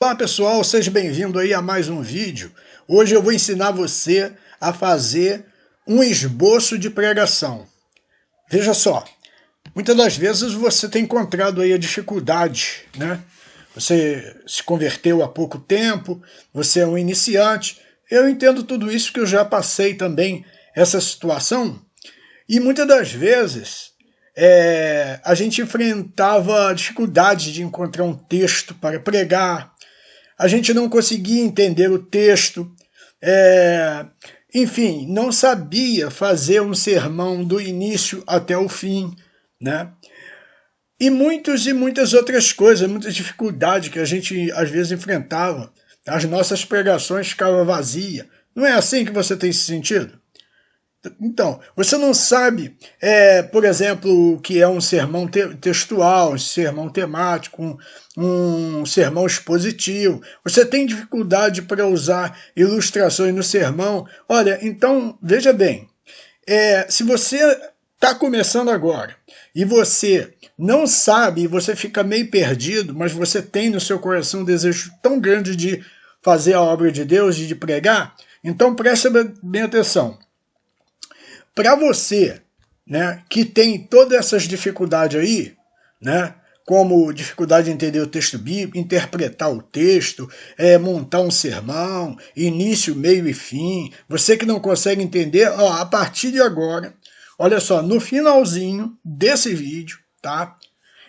Olá pessoal, seja bem-vindo aí a mais um vídeo. Hoje eu vou ensinar você a fazer um esboço de pregação. Veja só, muitas das vezes você tem encontrado aí a dificuldade, né? Você se converteu há pouco tempo, você é um iniciante. Eu entendo tudo isso porque eu já passei também essa situação. E muitas das vezes a gente enfrentava dificuldade de encontrar um texto para pregar. A gente não conseguia entender o texto, enfim, não sabia fazer um sermão do início até o fim, né? E muitas outras coisas, muitas dificuldades que a gente às vezes enfrentava. As nossas pregações ficavam vazias. Não é assim que você tem se sentido? Então, você não sabe, por exemplo, o que é um sermão textual, um sermão temático, um sermão expositivo. Você tem dificuldade para usar ilustrações no sermão. Olha, então, veja bem, se você está começando agora e você não sabe, você fica meio perdido, mas você tem no seu coração um desejo tão grande de fazer a obra de Deus e de pregar, então preste bem atenção. Para você, né, que tem todas essas dificuldades aí, né, como dificuldade de entender o texto bíblico, interpretar o texto, montar um sermão, início, meio e fim, você que não consegue entender, ó, a partir de agora, olha só, no finalzinho desse vídeo, tá?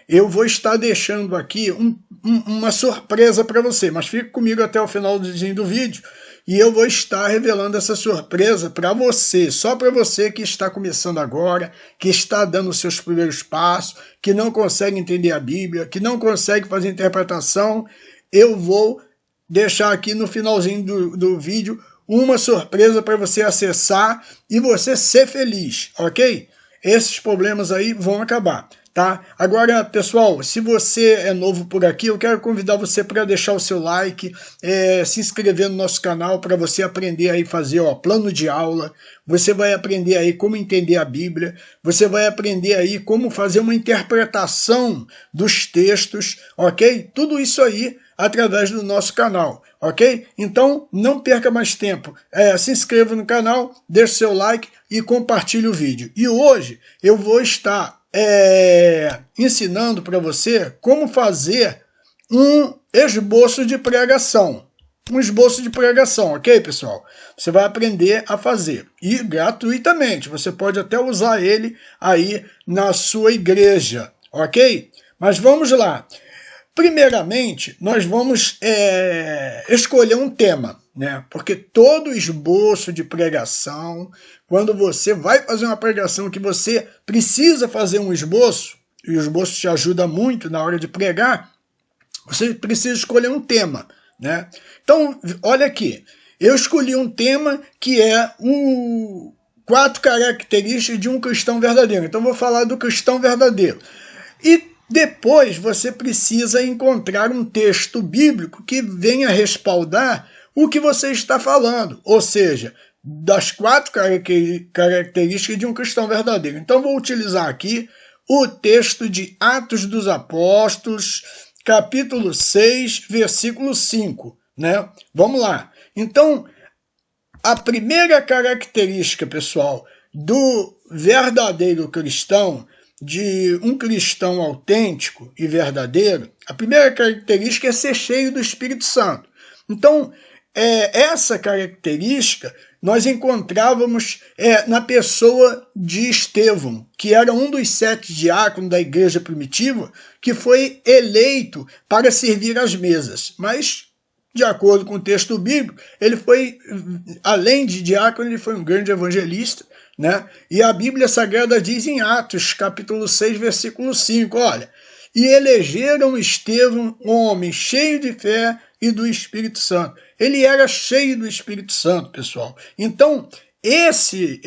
Eu vou estar deixando aqui uma surpresa para você, mas fique comigo até o final do vídeo e eu vou estar revelando essa surpresa para você, só para você que está começando agora, que está dando os seus primeiros passos, que não consegue entender a Bíblia, que não consegue fazer interpretação. Eu vou deixar aqui no finalzinho do vídeo uma surpresa para você acessar e você ser feliz, ok? Esses problemas aí vão acabar. Tá? Agora, pessoal, se você é novo por aqui, eu quero convidar você para deixar o seu like, se inscrever no nosso canal para você aprender aí fazer plano de aula, você vai aprender aí como entender a Bíblia, você vai aprender aí como fazer uma interpretação dos textos, ok? Tudo isso aí através do nosso canal, ok? Então, não perca mais tempo, se inscreva no canal, deixe seu like e compartilhe o vídeo. E hoje eu vou estar ensinando para você como fazer um esboço de pregação. Um esboço de pregação, ok, pessoal? Você vai aprender a fazer. E gratuitamente. Você pode até usar ele aí na sua igreja, ok? Mas vamos lá. Primeiramente, nós vamos escolher um tema, né? Porque todo esboço de pregação, quando você vai fazer uma pregação que você precisa fazer um esboço, e o esboço te ajuda muito na hora de pregar, você precisa escolher um tema, né? Então, olha aqui, eu escolhi um tema que é 4 características de um cristão verdadeiro. Então, vou falar do cristão verdadeiro. E depois você precisa encontrar um texto bíblico que venha respaldar o que você está falando, ou seja, das 4 características de um cristão verdadeiro. Então vou utilizar aqui o texto de Atos dos Apóstolos, capítulo 6, versículo 5. Né? Vamos lá. Então, a primeira característica, pessoal, do verdadeiro cristão, de um cristão autêntico e verdadeiro, a primeira característica é ser cheio do Espírito Santo. Então, essa característica nós encontrávamos na pessoa de Estevão, que era um dos 7 diáconos da igreja primitiva, que foi eleito para servir às mesas. Mas, de acordo com o texto bíblico, ele foi, além de diácono, ele foi um grande evangelista, né? E a Bíblia Sagrada diz em Atos, capítulo 6, versículo 5, olha, e elegeram Estevão, homem cheio de fé e do Espírito Santo. Ele era cheio do Espírito Santo, pessoal. Então, esse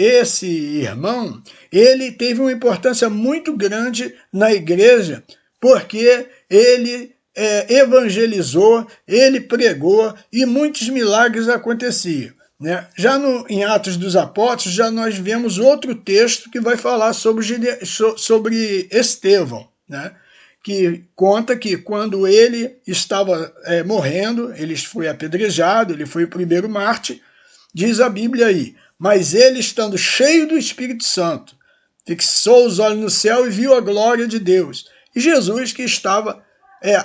irmão, ele teve uma importância muito grande na igreja, porque ele evangelizou, ele pregou e muitos milagres aconteciam. Né? Já em Atos dos Apóstolos, já nós vemos outro texto que vai falar sobre Estevão, né? que conta que quando ele estava morrendo, ele foi apedrejado, ele foi o primeiro mártir, diz a Bíblia aí, mas ele, estando cheio do Espírito Santo, fixou os olhos no céu e viu a glória de Deus. E Jesus que estava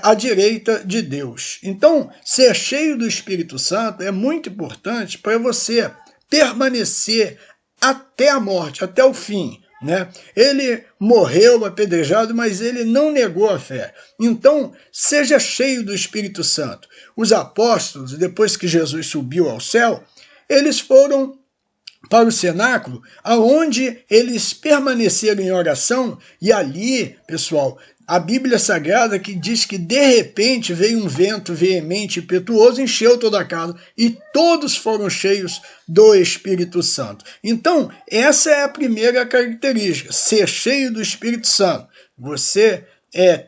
à direita de Deus. Então, ser cheio do Espírito Santo é muito importante para você permanecer até a morte, até o fim. Né? Ele morreu apedrejado, mas ele não negou a fé. Então, seja cheio do Espírito Santo. Os apóstolos, depois que Jesus subiu ao céu, eles foram para o cenáculo, aonde eles permaneceram em oração, e ali, pessoal, a Bíblia Sagrada que diz que de repente veio um vento veemente e impetuoso, encheu toda a casa, e todos foram cheios do Espírito Santo. Então, essa é a primeira característica, ser cheio do Espírito Santo. Você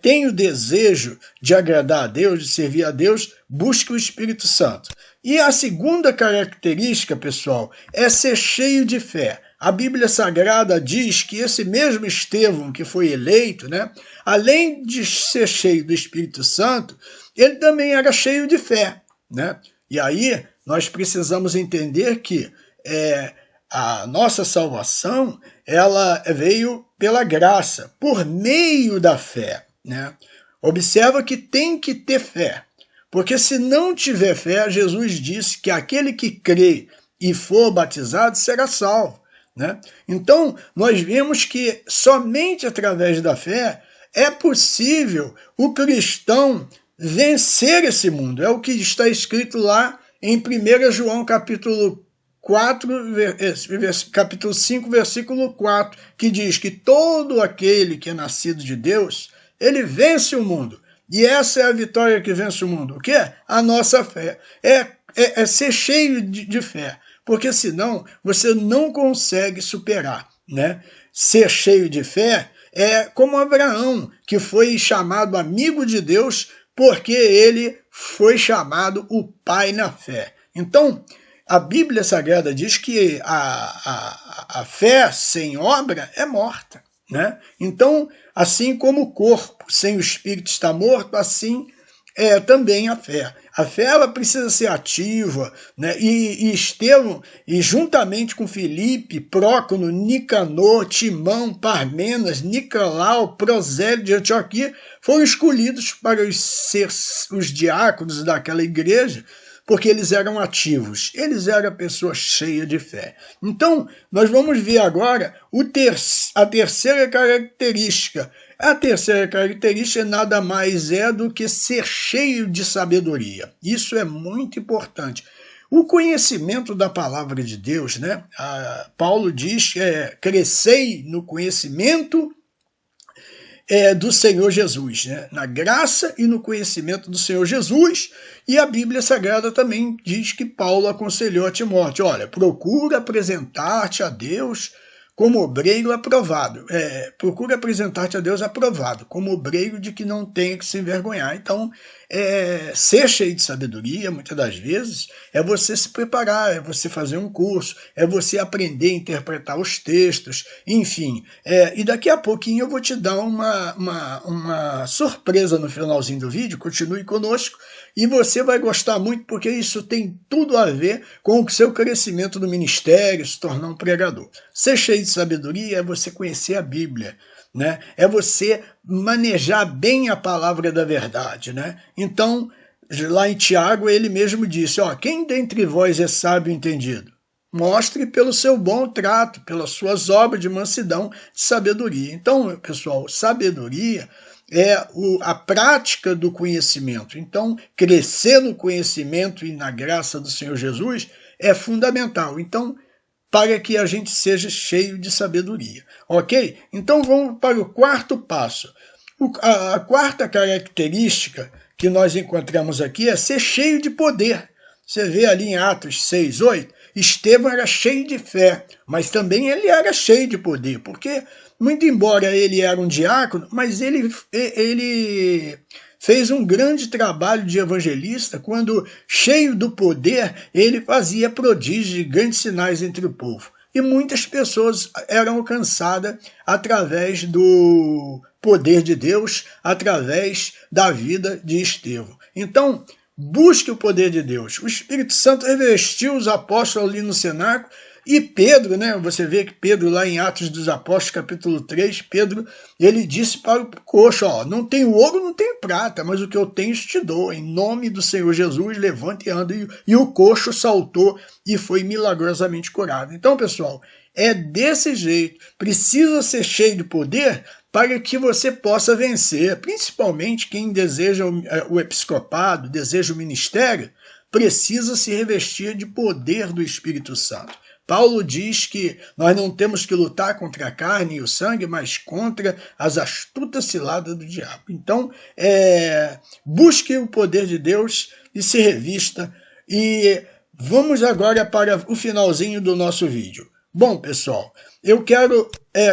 tem o desejo de agradar a Deus, de servir a Deus, busque o Espírito Santo. E a segunda característica, pessoal, é ser cheio de fé. A Bíblia Sagrada diz que esse mesmo Estevão que foi eleito, né, além de ser cheio do Espírito Santo, ele também era cheio de fé. Né? E aí nós precisamos entender que a nossa salvação ela veio pela graça, por meio da fé. Né? Observa que tem que ter fé. Porque se não tiver fé, Jesus disse que aquele que crê e for batizado será salvo. Né? Então, nós vemos que somente através da fé é possível o cristão vencer esse mundo. É o que está escrito lá em 1 João capítulo 5, versículo 4, que diz que todo aquele que é nascido de Deus, ele vence o mundo. E essa é a vitória que vence o mundo. O que é? A nossa fé. É ser cheio de fé. Porque senão você não consegue superar. Né? Ser cheio de fé é como Abraão, que foi chamado amigo de Deus porque ele foi chamado o pai na fé. Então, a Bíblia Sagrada diz que a fé sem obra é morta. Né? Então, assim como o corpo sem o espírito está morto, assim é também a fé. A fé ela precisa ser ativa, né? E Estevão, e juntamente com Filipe, Prócono, Nicanor, Timão, Parmenas, Nicolau, Prosélio de Antioquia, foram escolhidos para ser os diáconos daquela igreja, porque eles eram ativos, eles eram pessoas cheias de fé. Então, nós vamos ver agora a terceira característica. A terceira característica nada mais é do que ser cheio de sabedoria. Isso é muito importante. O conhecimento da palavra de Deus, né? Paulo diz que crescei no conhecimento do Senhor Jesus, né? Na graça e no conhecimento do Senhor Jesus, e a Bíblia Sagrada também diz que Paulo aconselhou a Timóteo, olha, procura apresentar-te a Deus como obreiro aprovado, procura apresentar-te a Deus aprovado, como obreiro de que não tenha que se envergonhar. Então, ser cheio de sabedoria, muitas das vezes, é você se preparar, é você fazer um curso, é você aprender a interpretar os textos, enfim. E daqui a pouquinho eu vou te dar uma surpresa no finalzinho do vídeo, continue conosco, e você vai gostar muito, porque isso tem tudo a ver com o seu crescimento no ministério, se tornar um pregador. Ser cheio de sabedoria é você conhecer a Bíblia, né? É você manejar bem a palavra da verdade. Né? Então, lá em Tiago, ele mesmo disse, quem dentre vós é sábio e entendido? Mostre pelo seu bom trato, pelas suas obras de mansidão, de sabedoria. Então, pessoal, sabedoria é a prática do conhecimento. Então, crescer no conhecimento e na graça do Senhor Jesus é fundamental. Então, para que a gente seja cheio de sabedoria. Ok? Então, vamos para o quarto passo. A quarta característica que nós encontramos aqui é ser cheio de poder. Você vê ali em Atos 6:8, Estevão era cheio de fé, mas também ele era cheio de poder, porque, muito embora ele era um diácono, mas ele fez um grande trabalho de evangelista quando, cheio do poder, ele fazia prodígios e grandes sinais entre o povo. e muitas pessoas eram alcançadas através do poder de Deus, através da vida de Estevão. Então, busque o poder de Deus. O Espírito Santo revestiu os apóstolos ali no cenáculo, e Pedro, né, você vê que Pedro lá em Atos dos Apóstolos, capítulo 3, Pedro, ele disse para o coxo, ó, não tenho ouro, não tenho prata, mas o que eu tenho te dou, em nome do Senhor Jesus, levante e anda. E o coxo saltou e foi milagrosamente curado. Então, pessoal, é desse jeito, precisa ser cheio de poder para que você possa vencer, principalmente quem deseja o episcopado, deseja o ministério, precisa se revestir de poder do Espírito Santo. Paulo diz que nós não temos que lutar contra a carne e o sangue, mas contra as astutas ciladas do diabo. Então, busque o poder de Deus e se revista. E vamos agora para o finalzinho do nosso vídeo. Bom, pessoal, eu quero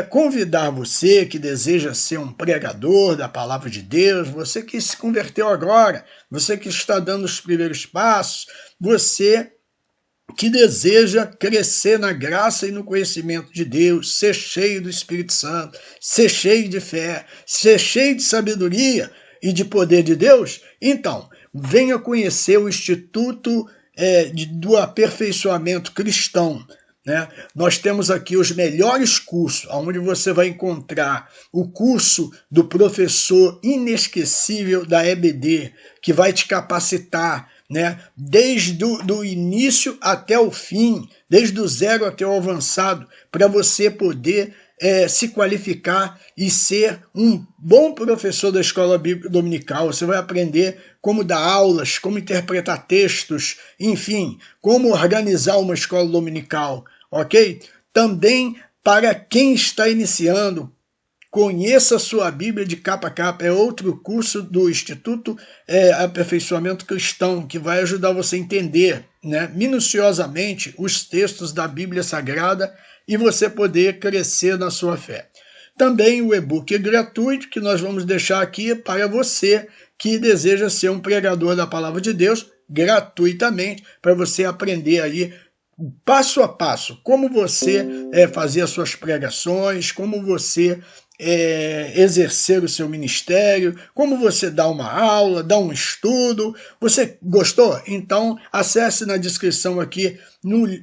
convidar você que deseja ser um pregador da palavra de Deus, você que se converteu agora, você que está dando os primeiros passos, você que deseja crescer na graça e no conhecimento de Deus, ser cheio do Espírito Santo, ser cheio de fé, ser cheio de sabedoria e de poder de Deus, então, venha conhecer o Instituto do Aperfeiçoamento Cristão. Né? Nós temos aqui os melhores cursos, onde você vai encontrar o curso do professor inesquecível da EBD, que vai te capacitar, né? Desde o início até o fim, desde o zero até o avançado, para você poder se qualificar e ser um bom professor da escola bíblica dominical. Você vai aprender como dar aulas, como interpretar textos, enfim, como organizar uma escola dominical, ok? Também para quem está iniciando, conheça a sua Bíblia de capa a capa, é outro curso do Instituto Aperfeiçoamento Cristão, que vai ajudar você a entender, né, minuciosamente os textos da Bíblia Sagrada e você poder crescer na sua fé. Também o e-book gratuito que nós vamos deixar aqui para você que deseja ser um pregador da Palavra de Deus, gratuitamente, para você aprender aí passo a passo, como você fazer as suas pregações, como você exercer o seu ministério, como você dá uma aula, dá um estudo. Você gostou? Então acesse na descrição aqui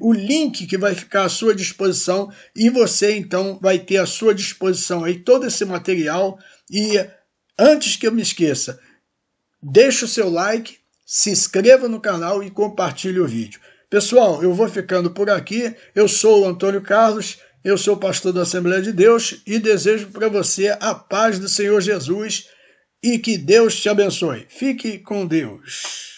o link que vai ficar à sua disposição e você então vai ter à sua disposição aí todo esse material. E antes que eu me esqueça, deixe o seu like, se inscreva no canal e compartilhe o vídeo. Pessoal, eu vou ficando por aqui. Eu sou o Antônio Carlos, eu sou pastor da Assembleia de Deus e desejo para você a paz do Senhor Jesus e que Deus te abençoe. Fique com Deus.